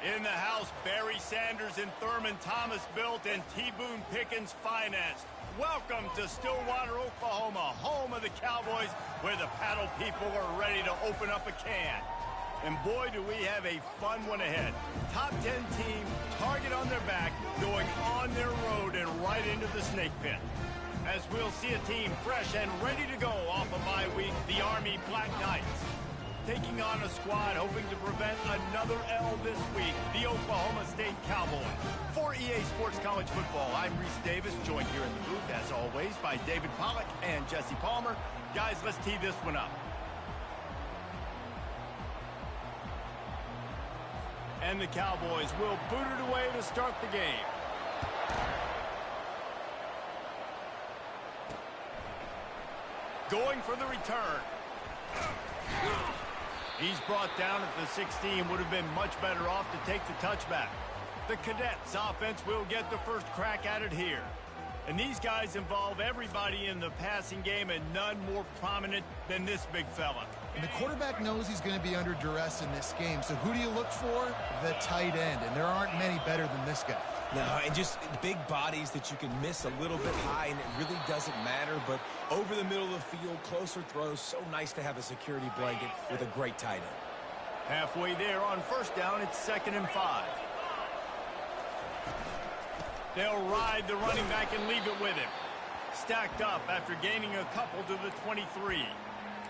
In the house, Barry Sanders and Thurman Thomas built and T. Boone Pickens financed. Welcome to Stillwater, Oklahoma, home of the Cowboys, where the paddle people are ready to open up a can. And boy, do we have a fun one ahead. Top 10 team, target on their back, going on their road and right into the snake pit. As we'll see a team fresh and ready to go off a bye week, the Army Black Knights. Taking on a squad hoping to prevent another L this week, the Oklahoma State Cowboys. For EA Sports College Football, I'm Reese Davis, joined here in the booth, as always, by David Pollack and Jesse Palmer. Guys, let's tee this one up. And the Cowboys will boot it away to start the game. Going for the return. He's brought down at the 16. Would have been much better off to take the touchback. The Cadets offense will get the first crack at it here. And these guys involve everybody in the passing game, and none more prominent than this big fella. And the quarterback knows he's going to be under duress in this game. So who do you look for? The tight end. And there aren't many better than this guy. No, and just big bodies that you can miss a little bit high, and it really doesn't matter. But over the middle of the field, closer throws, so nice to have a security blanket with a great tight end. Halfway there on first down, it's 2nd and 5. They'll ride the running back and leave it with him. Stacked up after gaining a couple to the 23.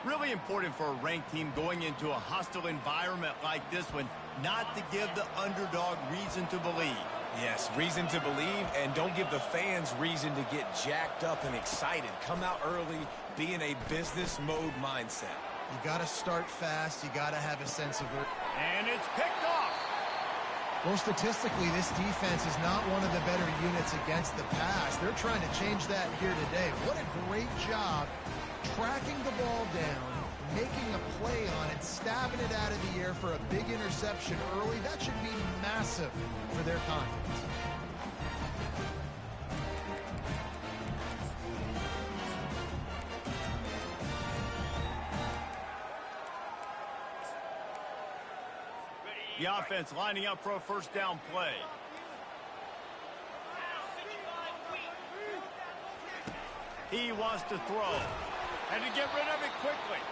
Really important for a ranked team going into a hostile environment like this one, not to give the underdog reason to believe. Yes, reason to believe, and don't give the fans reason to get jacked up and excited. Come out early, be in a business mode mindset. You got to start fast. You got to have a sense of it. And it's picked off. Well, statistically, this defense is not one of the better units against the pass. They're trying to change that here today. What a great job tracking the ball down, making a play on it, stabbing it out of the air for a big interception early. That should be massive for their confidence. The offense lining up for a first down play. He wants to throw. And to get rid of it quickly.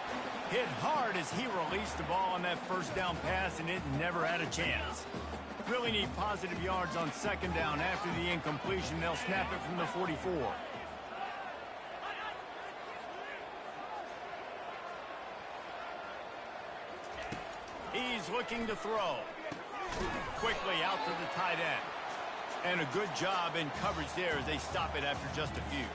Hit hard as he released the ball on that first down pass, and it never had a chance. Really need positive yards on 2nd down. After the incompletion, they'll snap it from the 44. He's looking to throw. Quickly out to the tight end. And a good job in coverage there as they stop it after just a few.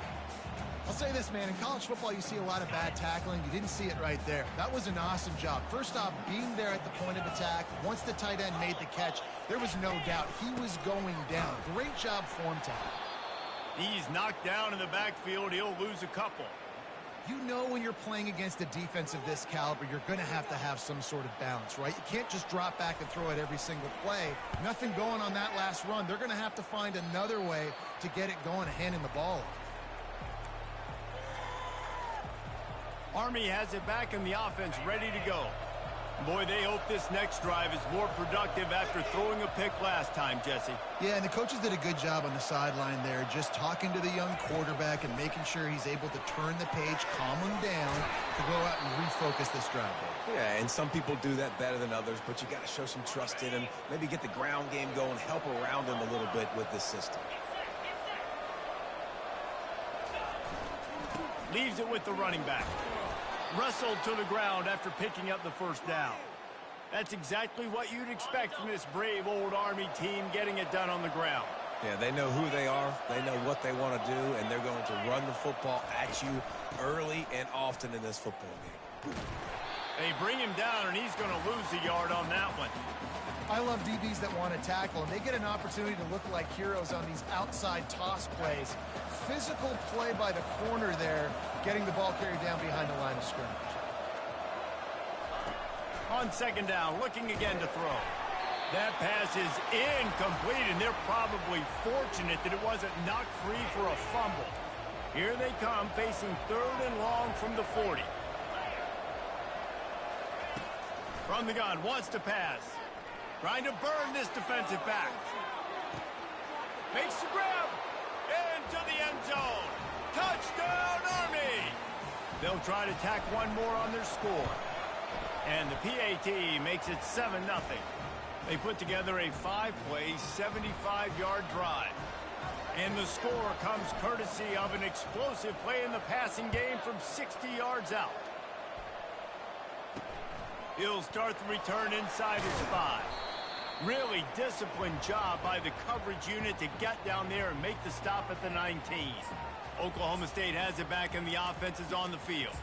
I'll say this, man. In college football, you see a lot of bad tackling. You didn't see it right there. That was an awesome job. First off, being there at the point of attack. Once the tight end made the catch, there was no doubt he was going down. Great job for him, Tom. He's knocked down in the backfield. He'll lose a couple. You know when you're playing against a defense of this caliber, you're going to have some sort of balance, right? You can't just drop back and throw it every single play. Nothing going on that last run. They're going to have to find another way to get it going, handing the ball off. Army has it back in the offense, ready to go. Boy, they hope this next drive is more productive after throwing a pick last time, Jesse. Yeah, and the coaches did a good job on the sideline there, just talking to the young quarterback and making sure he's able to turn the page, calm him down, to go out and refocus this drive. Yeah, and some people do that better than others, but you got to show some trust in him, maybe get the ground game going, help around him a little bit with this system. Leaves it with the running back. Wrestled to the ground after picking up the first down. That's exactly what you'd expect from this brave old Army team, getting it done on the ground. Yeah, they know who they are, they know what they want to do, and they're going to run the football at you early and often in this football game. They bring him down, and he's going to lose a yard on that one. I love DBs that want to tackle, and they get an opportunity to look like heroes on these outside toss plays. Physical play by the corner there, getting the ball carried down behind the line of scrimmage. On 2nd down, looking again to throw. That pass is incomplete, and they're probably fortunate that it wasn't knocked free for a fumble. Here they come, facing 3rd and long from the 40. From the gun, wants to pass. Trying to burn this defensive back. Makes the grab. Into the end zone. Touchdown, Army! They'll try to tack one more on their score. And the PAT makes it 7-0. They put together a 5-play, 75-yard drive. And the score comes courtesy of an explosive play in the passing game from 60 yards out. He'll start the return inside his 5. Really disciplined job by the coverage unit to get down there and make the stop at the 19. Oklahoma State has it back and the offense is on the field.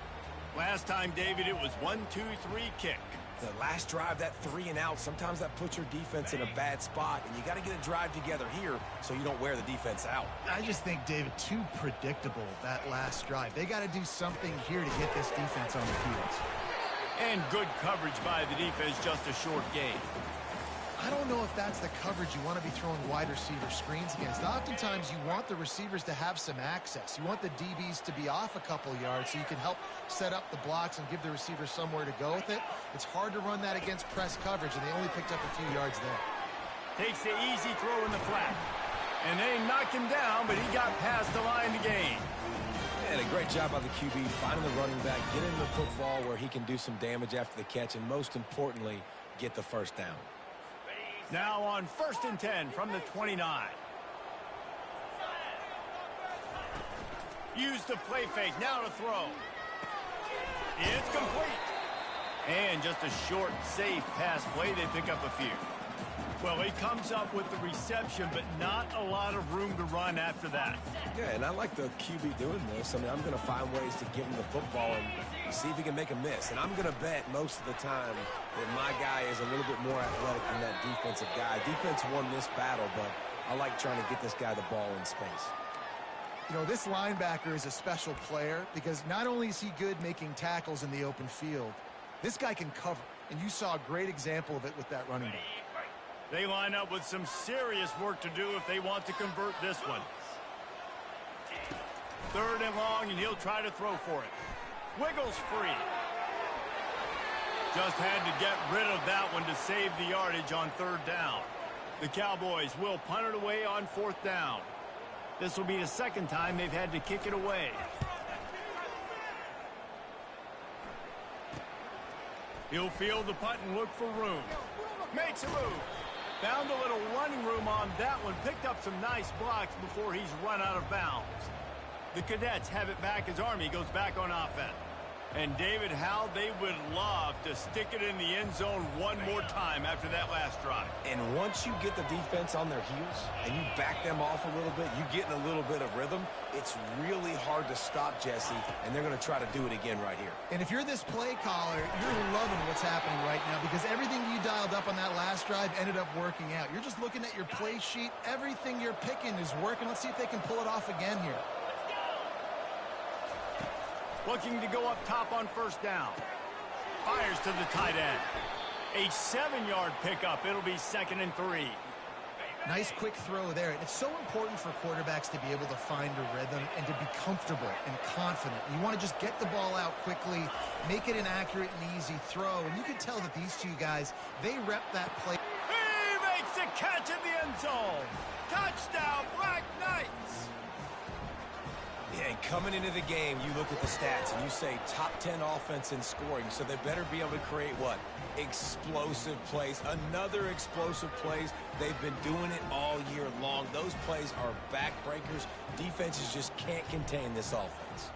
Last time, David, it was 1-2-3 kick. The last drive, that 3 and out, sometimes that puts your defense in a bad spot, and you got to get a drive together here so you don't wear the defense out. I just think, David, too predictable, that last drive. They got to do something here to get this defense on the field. And good coverage by the defense, just a short gain. I don't know if that's the coverage you want to be throwing wide receiver screens against. Oftentimes, you want the receivers to have some access. You want the DBs to be off a couple yards so you can help set up the blocks and give the receivers somewhere to go with it. It's hard to run that against press coverage, and they only picked up a few yards there. Takes the easy throw in the flat. And they knocked him down, but he got past the line to gain. And a great job by the QB, finding the running back, getting the football where he can do some damage after the catch, and most importantly, get the first down. Now on 1st and 10 from the 29. Use the play fake. Now to throw. It's complete. And just a short, safe pass play. They pick up a few. Well, he comes up with the reception, but not a lot of room to run after that. Yeah, and I like the QB doing this. I mean, I'm going to find ways to give him the football and see if he can make a miss. And I'm going to bet most of the time that my guy is a little bit more athletic than that defensive guy. Defense won this battle, but I like trying to get this guy the ball in space. You know, this linebacker is a special player because not only is he good making tackles in the open field, this guy can cover. And you saw a great example of it with that running back. They line up with some serious work to do if they want to convert this one. 3rd and long, and he'll try to throw for it. Wiggles free. Just had to get rid of that one to save the yardage on 3rd down. The Cowboys will punt it away on 4th down. This will be the 2nd time they've had to kick it away. He'll field the punt and look for room. Makes a move. Found a little running room on that one. Picked up some nice blocks before he's run out of bounds. The Cadets have it back as Army goes back on offense. And David, how they would love to stick it in the end zone one more time after that last drive. And once you get the defense on their heels and you back them off a little bit, you get in a little bit of rhythm, it's really hard to stop Jesse, and they're going to try to do it again right here. And if you're this play caller, you're loving what's happening right now because everything you dialed up on that last drive ended up working out. You're just looking at your play sheet. Everything you're picking is working. Let's see if they can pull it off again here. Looking to go up top on 1st down. Fires to the tight end. A 7-yard pickup. It'll be 2nd and 3. Nice quick throw there. It's so important for quarterbacks to be able to find a rhythm and to be comfortable and confident. You want to just get the ball out quickly, make it an accurate and easy throw. And you can tell that these two guys, they rep that play. He makes a catch in the end zone. Touchdown, Black Knights. Yeah, and coming into the game, you look at the stats and you say top 10 offense in scoring, so they better be able to create what? Explosive plays. Another explosive plays. They've been doing it all year long. Those plays are backbreakers. Defenses just can't contain this offense.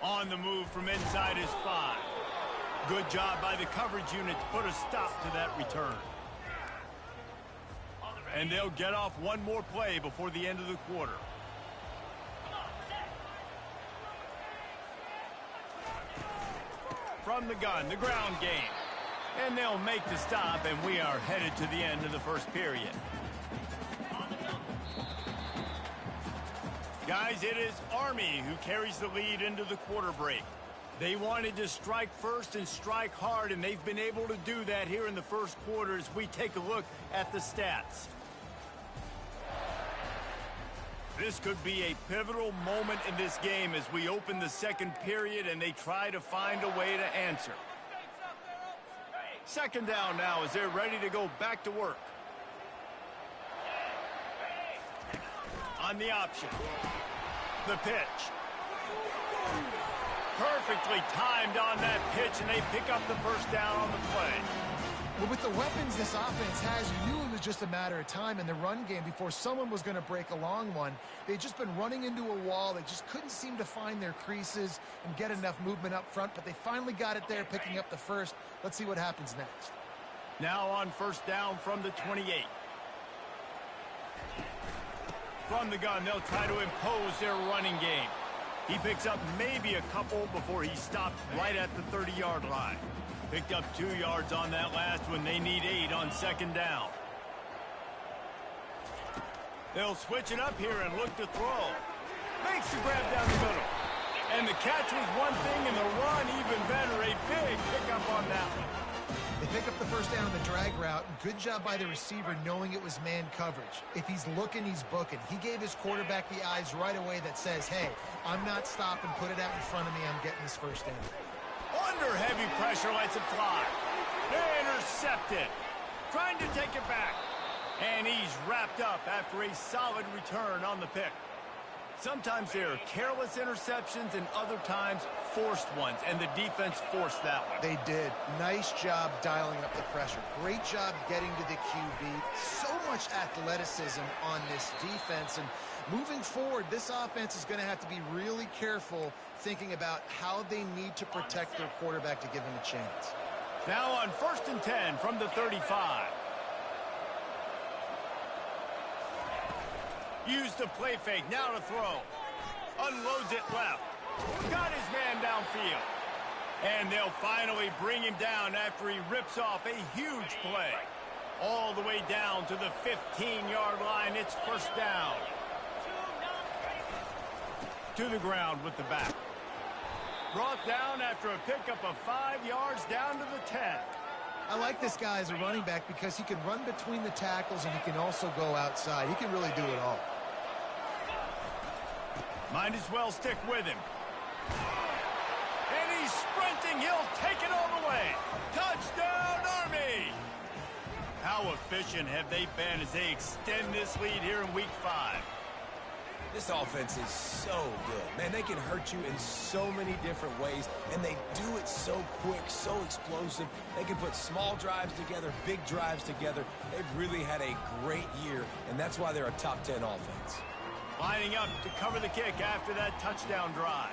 On the move from inside his 5. Good job by the coverage unit to put a stop to that return. And they'll get off one more play before the end of the quarter. From the gun, the ground game. And they'll make the stop, and we are headed to the end of the 1st period. Guys, it is Army who carries the lead into the quarter break. They wanted to strike first and strike hard, and they've been able to do that here in the 1st quarter as we take a look at the stats. This could be a pivotal moment in this game as we open the second period and they try to find a way to answer. Second down now as they're ready to go back to work. On the option. The pitch. Perfectly timed on that pitch, and they pick up the first down on the play. Well, with the weapons this offense has, you knew it was just a matter of time in the run game before someone was going to break a long one. They'd just been running into a wall. They just couldn't seem to find their creases and get enough movement up front, but they finally got it there, picking up the first. Let's see what happens next. Now on first down from the 28. From the gun, they'll try to impose their running game. He picks up maybe a couple before he stopped right at the 30-yard line. Picked up 2 yards on that last one. They need 8 on second down. They'll switch it up here and look to throw. Makes the grab down the middle. And the catch was one thing, and the run even better. A big pickup on that one. They pick up the first down on the drag route. Good job by the receiver knowing it was man coverage. If he's looking, he's booking. He gave his quarterback the eyes right away that says, hey, I'm not stopping. Put it out in front of me. I'm getting this first down. Under heavy pressure, lets it fly. Intercepted. Trying to take it back. And he's wrapped up after a solid return on the pick. Sometimes there are careless interceptions and other times forced ones, and the defense forced that one. They did. Nice job dialing up the pressure. Great job getting to the QB. So much athleticism on this defense, and moving forward, this offense is going to have to be really careful thinking about how they need to protect their quarterback to give him a chance. Now on 1st and 10 from the 35. Use the play fake, now to throw. Unloads it left. Got his man downfield. And they'll finally bring him down after he rips off a huge play. All the way down to the 15-yard line. It's first down. To the ground with the back. Brought down after a pickup of 5 yards down to the 10. I like this guy as a running back because he can run between the tackles and he can also go outside. He can really do it all. Might as well stick with him. And he's sprinting. He'll take it all the way. Touchdown, Army! How efficient have they been as they extend this lead here in Week 5? This offense is so good. Man, they can hurt you in so many different ways, and they do it so quick, so explosive. They can put small drives together, big drives together. They've really had a great year, and that's why they're a top 10 offense. Lining up to cover the kick after that touchdown drive.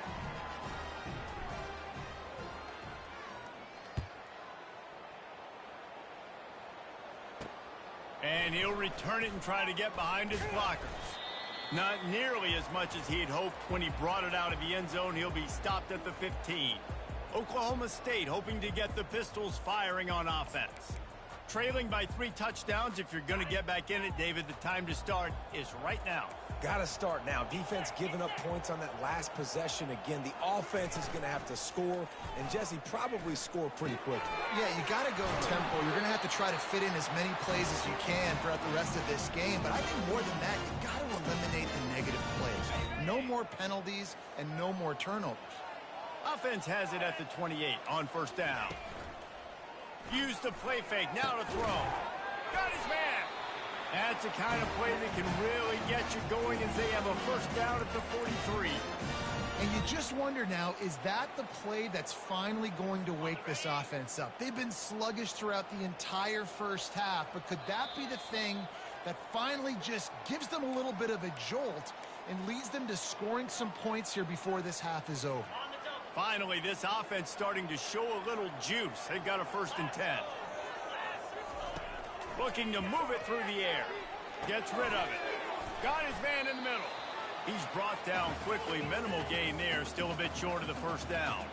And he'll return it and try to get behind his blockers. Not nearly as much as he'd hoped when he brought it out of the end zone. He'll be stopped at the 15. Oklahoma State hoping to get the Pistols firing on offense. Trailing by 3 touchdowns. If you're going to get back in it, David, the time to start is right now. Got to start now. Defense giving up points on that last possession. Again, the offense is going to have to score, and Jesse probably score pretty quickly. Yeah, you got to go tempo. You're going to have to try to fit in as many plays as you can throughout the rest of this game. But I think more than that, you got to eliminate the negative plays. No more penalties and no more turnovers. Offense has it at the 28 on first down. Use the play fake. Now to throw. Got his man. That's the kind of play that can really get you going as they have a first down at the 43. And you just wonder now, is that the play that's finally going to wake this offense up? They've been sluggish throughout the entire first half, but could that be the thing that finally just gives them a little bit of a jolt and leads them to scoring some points here before this half is over? Finally, this offense starting to show a little juice. They've got a 1st and 10. Looking to move it through the air. Gets rid of it. Got his man in the middle. He's brought down quickly. Minimal gain there. Still a bit short of the first down.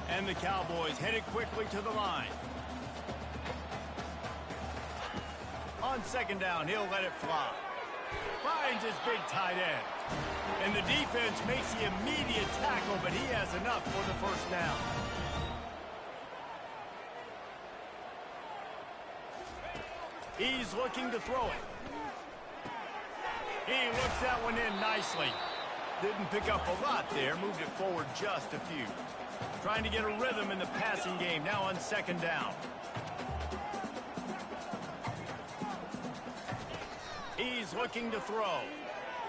And the Cowboys headed quickly to the line. On second down, he'll let it fly. Finds his big tight end. And the defense makes the immediate tackle, but he has enough for the first down. He's looking to throw it. He looks that one in nicely. Didn't pick up a lot there, moved it forward just a few. Trying to get a rhythm in the passing game, now on second down. He's looking to throw.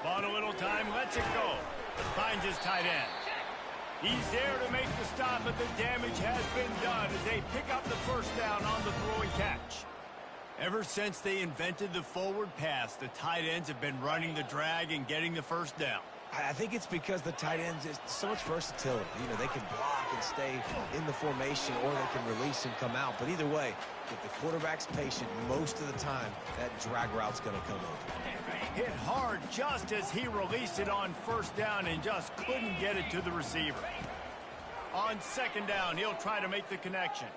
Bought a little time, lets it go. Finds his tight end. He's there to make the stop, but the damage has been done as they pick up the first down on the throw and catch. Ever since they invented the forward pass, the tight ends have been running the drag and getting the first down. I think it's because the tight ends is so much versatility. You know, they can block and stay in the formation, or they can release and come out. But either way, if the quarterback's patient, most of the time, that drag route's going to come in. Hit hard just as he released it on first down and just couldn't get it to the receiver. On second down, he'll try to make the connection.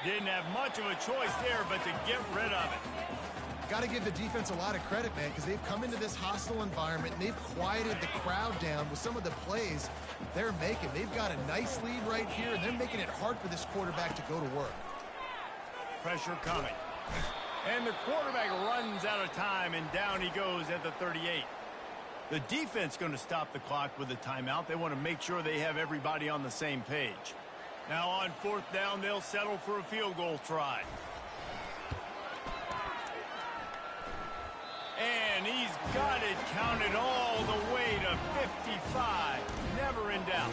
Didn't have much of a choice there, but to get rid of it. Got to give the defense a lot of credit, man, because they've come into this hostile environment and they've quieted the crowd down with some of the plays they're making. They've got a nice lead right here, and they're making it hard for this quarterback to go to work. Pressure coming. And the quarterback runs out of time, and down he goes at the 38. The defense going to stop the clock with a timeout. They want to make sure they have everybody on the same page. Now on fourth down, they'll settle for a field goal try. And he's got it counted all the way to 55. Never in doubt.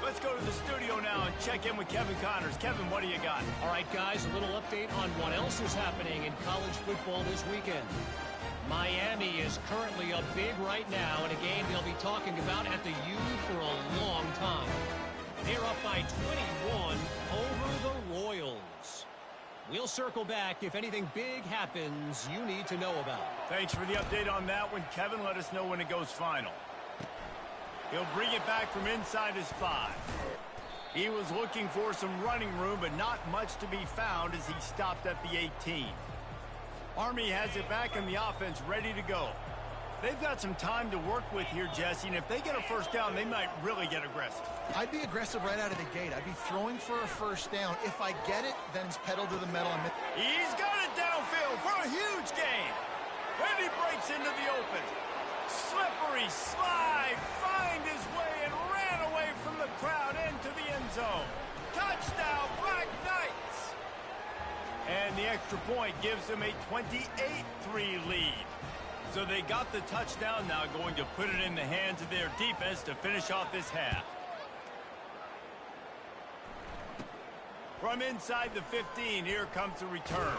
Let's go to the studio now and check in with Kevin Connors. Kevin, what do you got? All right, guys, a little update on what else is happening in college football this weekend. Miami is currently up big right now in a game they'll be talking about at the U for a long time. They're up by 21 over the Royals. We'll circle back if anything big happens you need to know about. Thanks for the update on that one, Kevin. Let us know when it goes final. He'll bring it back from inside his 5. He was looking for some running room, but not much to be found as he stopped at the 18. Army has it back in the offense, ready to go. They've got some time to work with here, Jesse, and if they get a first down, they might really get aggressive. I'd be aggressive right out of the gate. I'd be throwing for a first down. If I get it, then it's pedal to the metal. He's got it downfield for a huge gain. And he breaks into the open. Slippery slide, find his way and ran away from the crowd into the end zone. Touchdown, Black Knights! And the extra point gives them a 28-3 lead. So they got the touchdown, now going to put it in the hands of their defense to finish off this half. From inside the 15, here comes the return.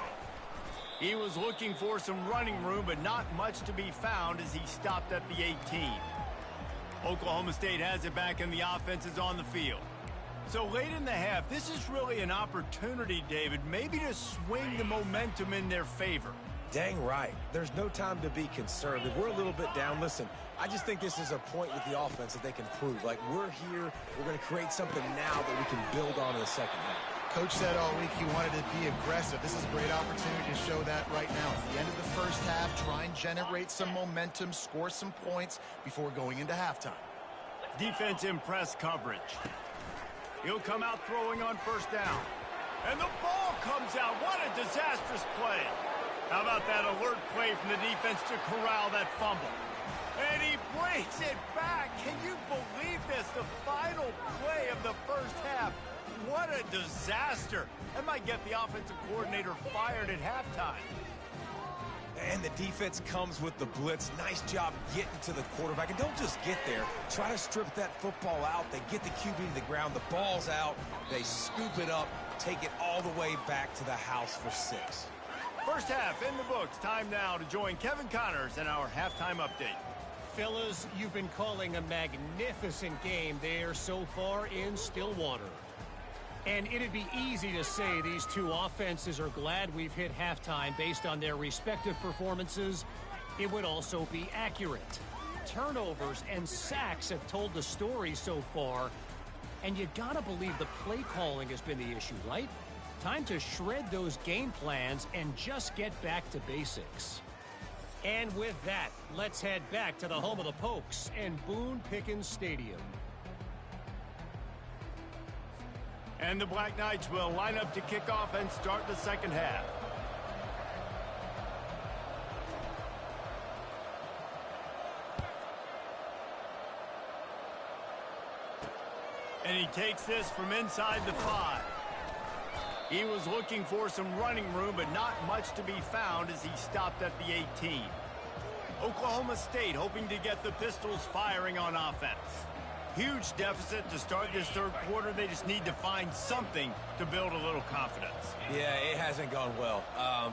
He was looking for some running room, but not much to be found as he stopped at the 18. Oklahoma State has it back and the offense is on the field. So late in the half, this is really an opportunity, David, maybe to swing the momentum in their favor. Dang right. There's no time to be concerned. If we're a little bit down, listen, I just think this is a point with the offense that they can prove. Like, we're here, we're going to create something now that we can build on in the second half. Coach said all week he wanted to be aggressive. This is a great opportunity to show that right now. At the end of the first half, try and generate some momentum, score some points before going into halftime. Defense in press coverage. He'll come out throwing on first down. And the ball comes out. What a disastrous play. How about that alert play from the defense to corral that fumble? And he brings it back. Can you believe this? The final play of the first half. What a disaster. That might get the offensive coordinator fired at halftime. And the defense comes with the blitz. Nice job getting to the quarterback. And don't just get there. Try to strip that football out. They get the QB to the ground. The ball's out. They scoop it up, take it all the way back to the house for 6. First half in the books. Time now to join Kevin Connors in our halftime update. Fellas, you've been calling a magnificent game there so far in Stillwater. And it'd be easy to say these two offenses are glad we've hit halftime based on their respective performances. It would also be accurate. Turnovers and sacks have told the story so far. And you gotta believe the play calling has been the issue, right? Time to shred those game plans and just get back to basics. And with that, let's head back to the home of the Pokes and Boone Pickens Stadium. And the Black Knights will line up to kick off and start the second half. And he takes this from inside the 5. He was looking for some running room, but not much to be found as he stopped at the 18. Oklahoma State hoping to get the Pistols firing on offense. Huge deficit to start this third quarter. They just need to find something to build a little confidence. Yeah, it hasn't gone well.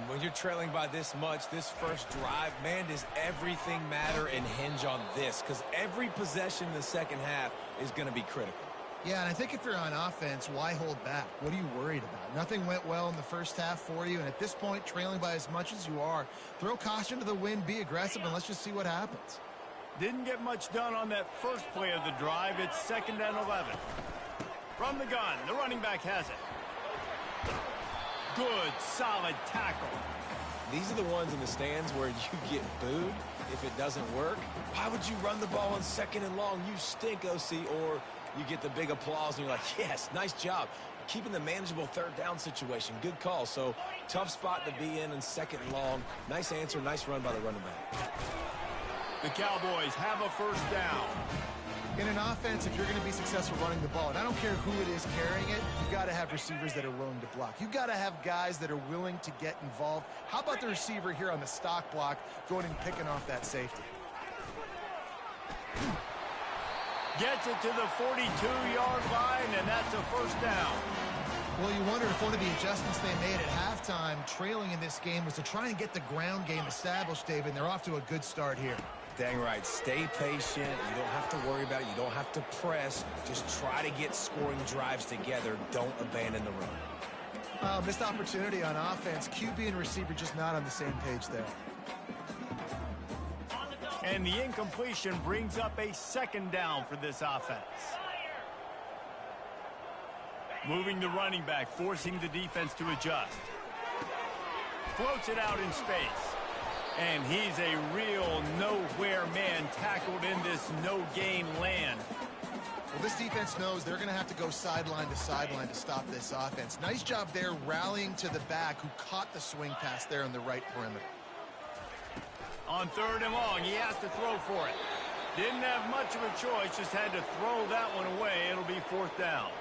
When you're trailing by this much, this first drive, man, does everything matter and hinge on this? Because every possession in the second half is going to be critical. Yeah, and I think if you're on offense, why hold back? What are you worried about? Nothing went well in the first half for you, and at this point, trailing by as much as you are, throw caution to the wind, be aggressive, and let's just see what happens. Didn't get much done on that first play of the drive. It's 2nd and 11. From the gun, the running back has it. Good, solid tackle. These are the ones in the stands where you get booed if it doesn't work. Why would you run the ball on 2nd and long? You stink, OC. Or you get the big applause and you're like, yes, nice job. Keeping the manageable 3rd down situation. Good call. So tough spot to be in 2nd and long. Nice answer, nice run by the running back. The Cowboys have a 1st down. In an offense, if you're going to be successful running the ball, and I don't care who it is carrying it, you've got to have receivers that are willing to block. You've got to have guys that are willing to get involved. How about the receiver here on the stock block going and picking off that safety? Gets it to the 42-yard line, and that's a 1st down. Well, you wonder if one of the adjustments they made at halftime, trailing in this game, was to try and get the ground game established, David, and they're off to a good start here. Dang right. Stay patient. You don't have to worry about it. You don't have to press. Just try to get scoring drives together. Don't abandon the run. Missed opportunity on offense. QB and receiver just not on the same page there. And the incompletion brings up a 2nd down for this offense. Moving the running back, forcing the defense to adjust. Floats it out in space. And he's a real nowhere man tackled in this no-gain land. Well, this defense knows they're going to have to go sideline to stop this offense. Nice job there rallying to the back who caught the swing pass there on the right perimeter. On 3rd and long, he has to throw for it. Didn't have much of a choice, just had to throw that one away. It'll be 4th down.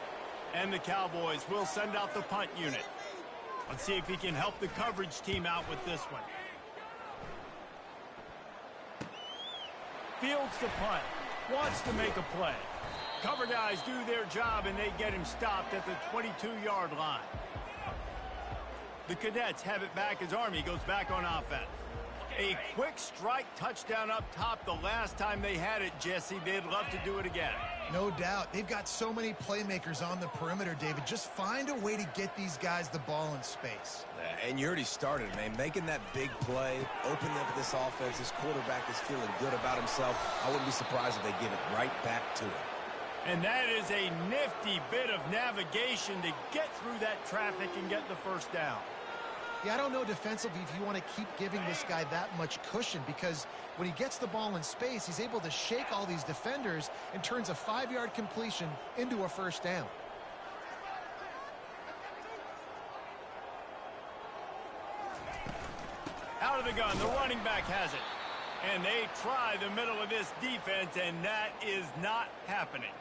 And the Cowboys will send out the punt unit. Let's see if he can help the coverage team out with this one. Fields the punt. Wants to make a play. Cover guys do their job, and they get him stopped at the 22-yard line. The Cadets have it back as Army goes back on offense. A quick strike touchdown up top the last time they had it, Jesse. They'd love to do it again. No doubt. They've got so many playmakers on the perimeter, David. Just find a way to get these guys the ball in space. And you already started, man. Making that big play, opening up this offense. This quarterback is feeling good about himself. I wouldn't be surprised if they give it right back to him. And that is a nifty bit of navigation to get through that traffic and get the 1st down. Yeah, I don't know defensively if you want to keep giving this guy that much cushion, because when he gets the ball in space, he's able to shake all these defenders and turns a 5-yard completion into a 1st down. Out of the gun, the running back has it. And they try the middle of this defense, and that is not happening.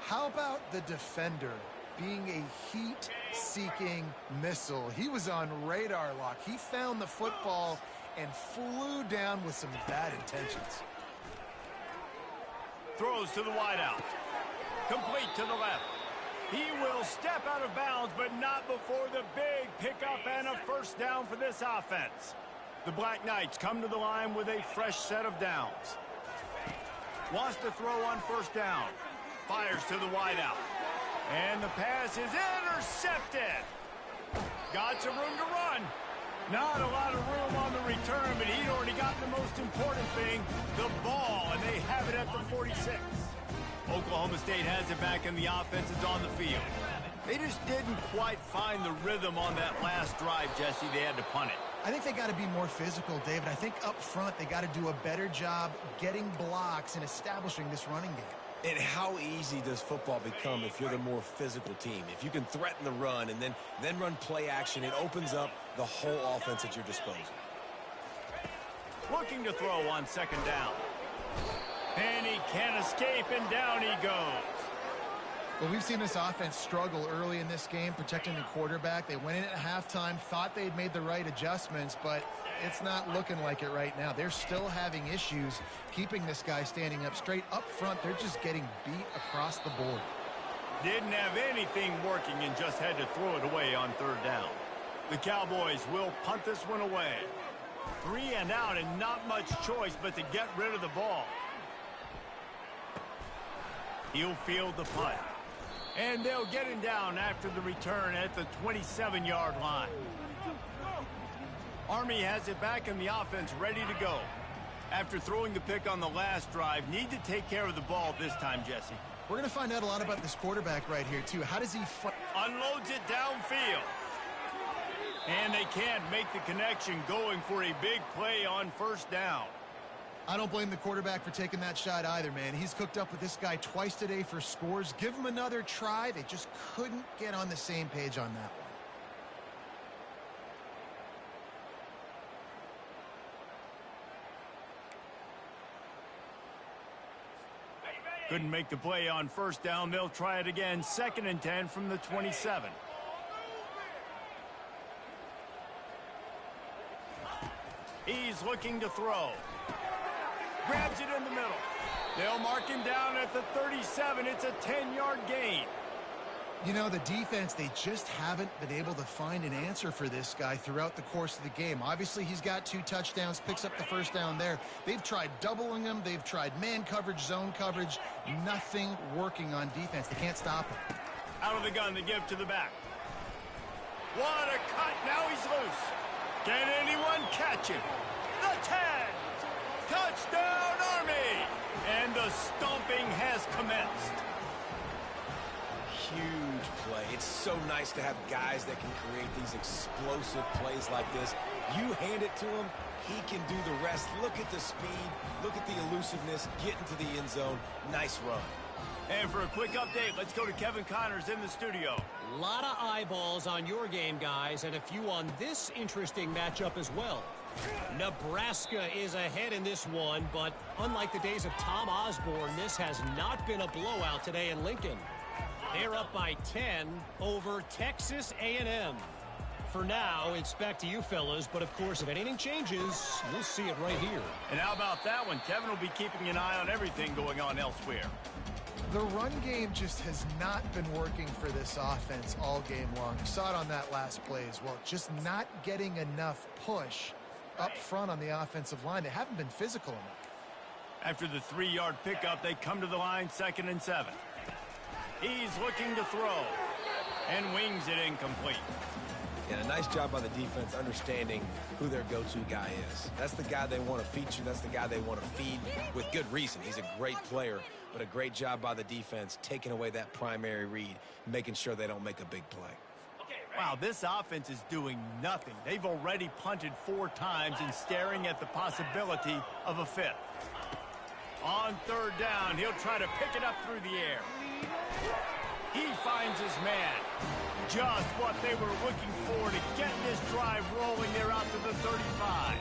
How about the defender being a heat-seeking missile? He was on radar lock. He found the football and flew down with some bad intentions. Throws to the wideout. Complete to the left. He will step out of bounds, but not before the big pickup and a 1st down for this offense. The Black Knights come to the line with a fresh set of downs. Wants to throw on 1st down. Fires to the wideout. And the pass is intercepted. Got some room to run. Not a lot of room on the return, but he'd already got the most important thing, the ball, and they have it at the 46. Oklahoma State has it back, and the offense is on the field. They just didn't quite find the rhythm on that last drive, Jesse. They had to punt it. I think they got to be more physical, David. I think up front they got to do a better job getting blocks and establishing this running game. And how easy does football become if you're the more physical team? If you can threaten the run and then run play action, it opens up the whole offense at your disposal. Looking to throw on 2nd down. And he can't escape, and down he goes. Well, we've seen this offense struggle early in this game, protecting the quarterback. They went in at halftime, thought they'd made the right adjustments, but it's not looking like it right now. They're still having issues keeping this guy standing up straight. Up front, they're just getting beat across the board. Didn't have anything working and just had to throw it away on third down. The Cowboys will punt this one away. 3 and out and not much choice but to get rid of the ball. He'll field the punt. And they'll get him down after the return at the 27-yard line. Army has it back in the offense ready to go. After throwing the pick on the last drive, need to take care of the ball this time, Jesse. We're going to find out a lot about this quarterback right here, too. How does he unloads it downfield? And they can't make the connection, going for a big play on first down. I don't blame the quarterback for taking that shot either, man. He's cooked up with this guy twice today for scores. Give him another try. They just couldn't get on the same page on that one. Couldn't make the play on first down. They'll try it again. 2nd and 10 from the 27. He's looking to throw. Grabs it in the middle. They'll mark him down at the 37. It's a 10-yard gain. You know, the defense, they just haven't been able to find an answer for this guy throughout the course of the game. Obviously, he's got 2 touchdowns, picks up the first down there. They've tried doubling him. They've tried man coverage, zone coverage. Nothing working on defense. They can't stop him. Out of the gun, they give to the back. What a cut. Now he's loose. Can anyone catch him? The 10. Touchdown, Army. And the stomping has commenced. Huge play. It's so nice to have guys that can create these explosive plays like this. You hand it to him, he can do the rest. Look at the speed, look at the elusiveness, get into the end zone. Nice run. And for a quick update, let's go to Kevin Connors in the studio. A lot of eyeballs on your game, guys, and a few on this interesting matchup as well. Nebraska is ahead in this one, but unlike the days of Tom Osborne, this has not been a blowout today in Lincoln. They're up by 10 over Texas A&M. For now, it's back to you fellas, but of course, if anything changes, you'll see it right here. And how about that one? Kevin will be keeping an eye on everything going on elsewhere. The run game just has not been working for this offense all game long. You saw it on that last play as well. Just not getting enough push up front on the offensive line. They haven't been physical enough. After the 3-yard pickup, they come to the line, 2nd and 7. He's looking to throw and wings it incomplete. And a nice job by the defense understanding who their go-to guy is. That's the guy they want to feature. That's the guy they want to feed with good reason. He's a great player, but a great job by the defense taking away that primary read, making sure they don't make a big play. Wow, this offense is doing nothing. They've already punted 4 times and staring at the possibility of a 5th. On 3rd down, he'll try to pick it up through the air. He finds his man. Just what they were looking for to get this drive rolling. They're out to the 35.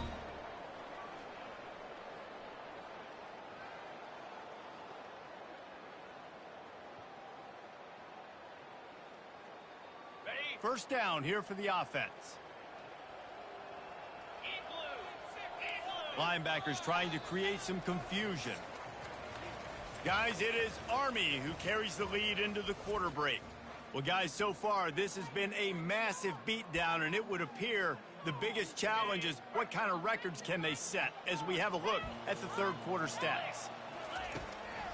First down here for the offense. Linebackers trying to create some confusion. Guys, it is Army who carries the lead into the quarter break. Well, guys, so far, this has been a massive beatdown, and it would appear the biggest challenge is what kind of records can they set as we have a look at the 3rd quarter stats.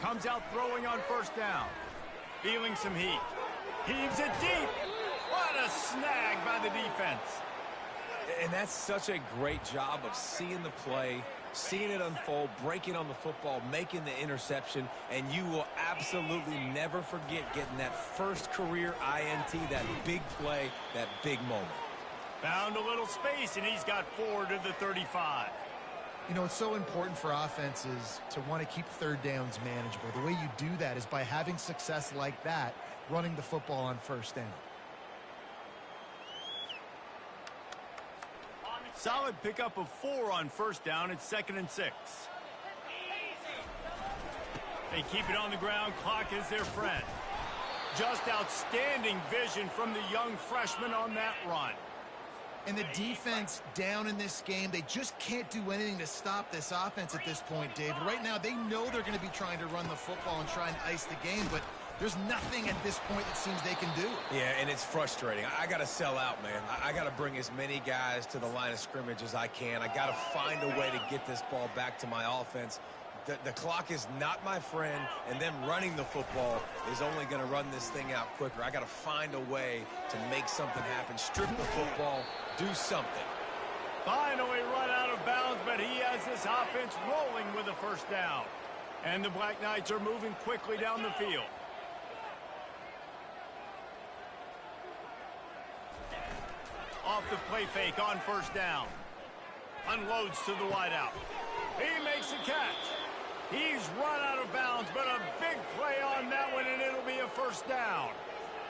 Comes out throwing on first down. Feeling some heat. Heaves it deep. What a snag by the defense. And that's such a great job of seeing the play, seeing it unfold, breaking on the football, making the interception, and you will absolutely never forget getting that first career INT, that big play, that big moment. Found a little space, and he's got 4 to the 35. You know, it's so important for offenses to want to keep 3rd downs manageable. The way you do that is by having success like that, running the football on first down. Solid pickup of 4 on first down. It's 2nd and 6. They keep it on the ground. Clock is their friend. Just outstanding vision from the young freshman on that run. And the defense down in this game, they just can't do anything to stop this offense at this point, David. Right now, they know they're going to be trying to run the football and try and ice the game, but there's nothing at this point it seems they can do. Yeah, and it's frustrating. I got to sell out, man. I got to bring as many guys to the line of scrimmage as I can. I got to find a way to get this ball back to my offense. The clock is not my friend, and them running the football is only going to run this thing out quicker. I got to find a way to make something happen, strip the football, do something. Finally run out of bounds, but he has this offense rolling with a first down. And the Black Knights are moving quickly down the field. Off the play fake on first down. Unloads to the wideout. He makes the catch. He's run out of bounds, but a big play on that one, and it'll be a first down.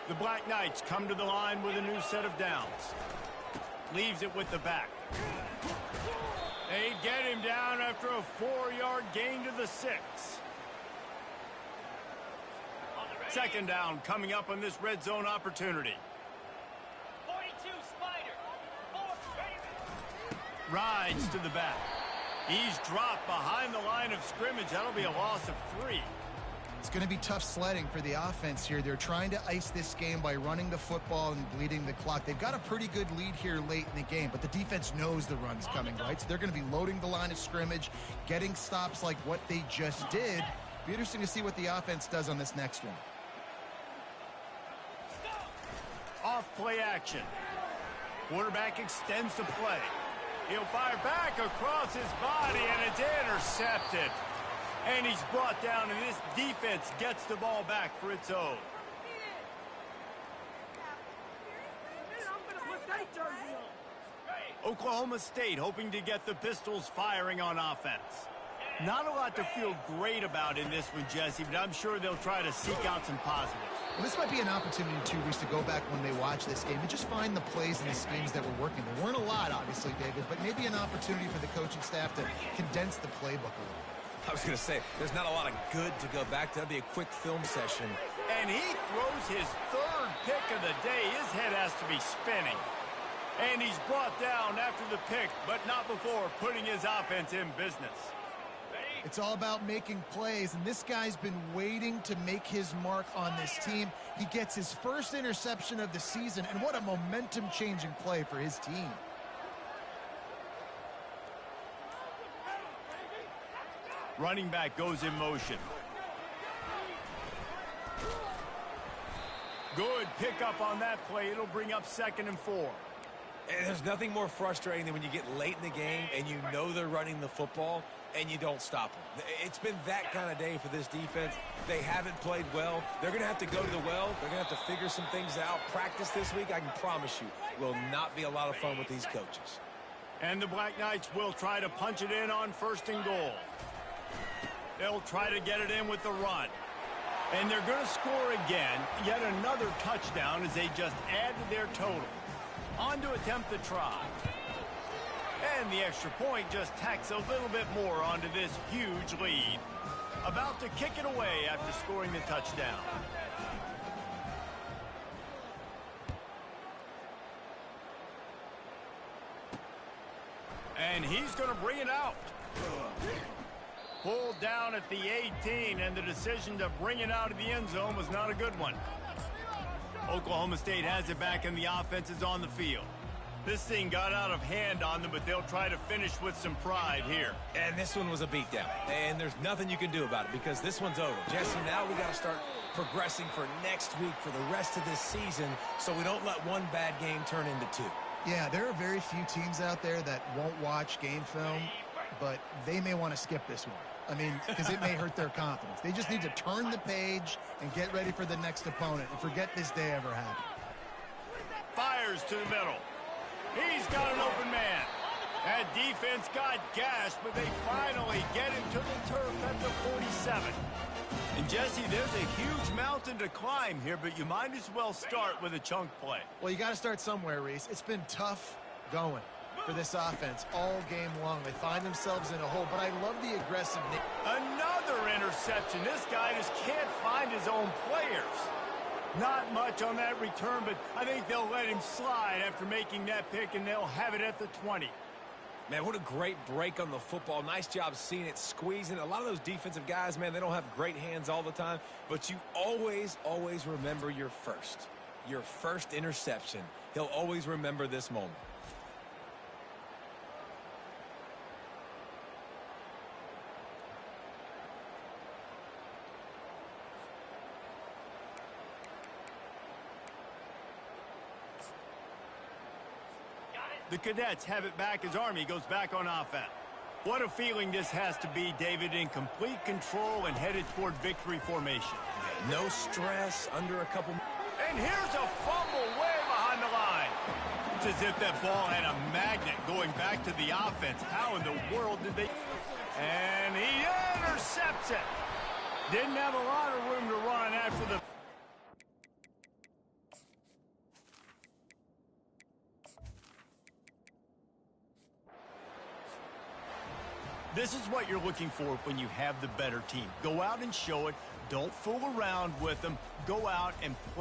The Black Knights come to the line with a new set of downs. Leaves it with the back. They get him down after a 4-yard gain to the 6. Second down coming up on this red zone opportunity. 42 Spider. Rides to the back. He's dropped behind the line of scrimmage. That'll be a loss of 3. It's going to be tough sledding for the offense here. They're trying to ice this game by running the football and bleeding the clock. They've got a pretty good lead here late in the game, but the defense knows the run's coming, right? So they're going to be loading the line of scrimmage, getting stops like what they just did. Be interesting to see what the offense does on this next one. Off play action. Quarterback extends the play. He'll fire back across his body, and it's intercepted. And he's brought down, and this defense gets the ball back for its own. Oklahoma State hoping to get the Pistols firing on offense. Not a lot to feel great about in this one, Jesse, but I'm sure they'll try to seek out some positives. Well, this might be an opportunity, too, Reese, to go back when they watch this game and just find the plays and the schemes that were working. There weren't a lot, obviously, David, but maybe an opportunity for the coaching staff to condense the playbook a little. I was going to say, there's not a lot of good to go back to. That'd be a quick film session. And he throws his third pick of the day. His head has to be spinning. And he's brought down after the pick, but not before putting his offense in business. It's all about making plays, and this guy's been waiting to make his mark on this team. He gets his first interception of the season, and what a momentum-changing play for his team. Running back goes in motion. Good pickup on that play. It'll bring up 2nd and 4. And there's nothing more frustrating than when you get late in the game and you know they're running the football and you don't stop them. It's been that kind of day for this defense. They haven't played well. They're going to have to go to the well. They're going to have to figure some things out. Practice this week, I can promise you, will not be a lot of fun with these coaches. And the Black Knights will try to punch it in on 1st and goal. They'll try to get it in with the run. And they're going to score again. Yet another touchdown as they just add to their total. On to attempt the try. And the extra point just tacks a little bit more onto this huge lead. About to kick it away after scoring the touchdown. And he's going to bring it out. Pulled down at the 18, and the decision to bring it out of the end zone was not a good one. Oklahoma State has it back, and the offense is on the field. This thing got out of hand on them, but they'll try to finish with some pride here. And this one was a beatdown, and there's nothing you can do about it because this one's over. Jesse, now we got to start progressing for next week for the rest of this season so we don't let one bad game turn into 2. Yeah, there are very few teams out there that won't watch game film, but they may want to skip this one. I mean, because it may hurt their confidence. They just need to turn the page and get ready for the next opponent and forget this day ever happened. Fires to the middle. He's got an open man. That defense got gashed, but they finally get him to the turf at the 47. And, Jesse, there's a huge mountain to climb here, but you might as well start with a chunk play. Well, you got to start somewhere, Reese. It's been tough going for this offense all game long. They find themselves in a hole, but I love the aggressiveness. Another interception. This guy just can't find his own players. Not much on that return, but I think they'll let him slide after making that pick, and they'll have it at the 20. Man, what a great break on the football. Nice job seeing it, squeezing. A lot of those defensive guys, man, they don't have great hands all the time, but you always, always remember your first interception. He'll always remember this moment. The Cadets have it back as Army goes back on offense. What a feeling this has to be, David, in complete control and headed toward victory formation. Yeah, no stress, under a couple. And here's a fumble way behind the line. It's as if that ball had a magnet going back to the offense. How in the world did they... And he intercepts it. Didn't have a lot of room to run after the... This is what you're looking for when you have the better team. Go out and show it. Don't fool around with them. Go out and play.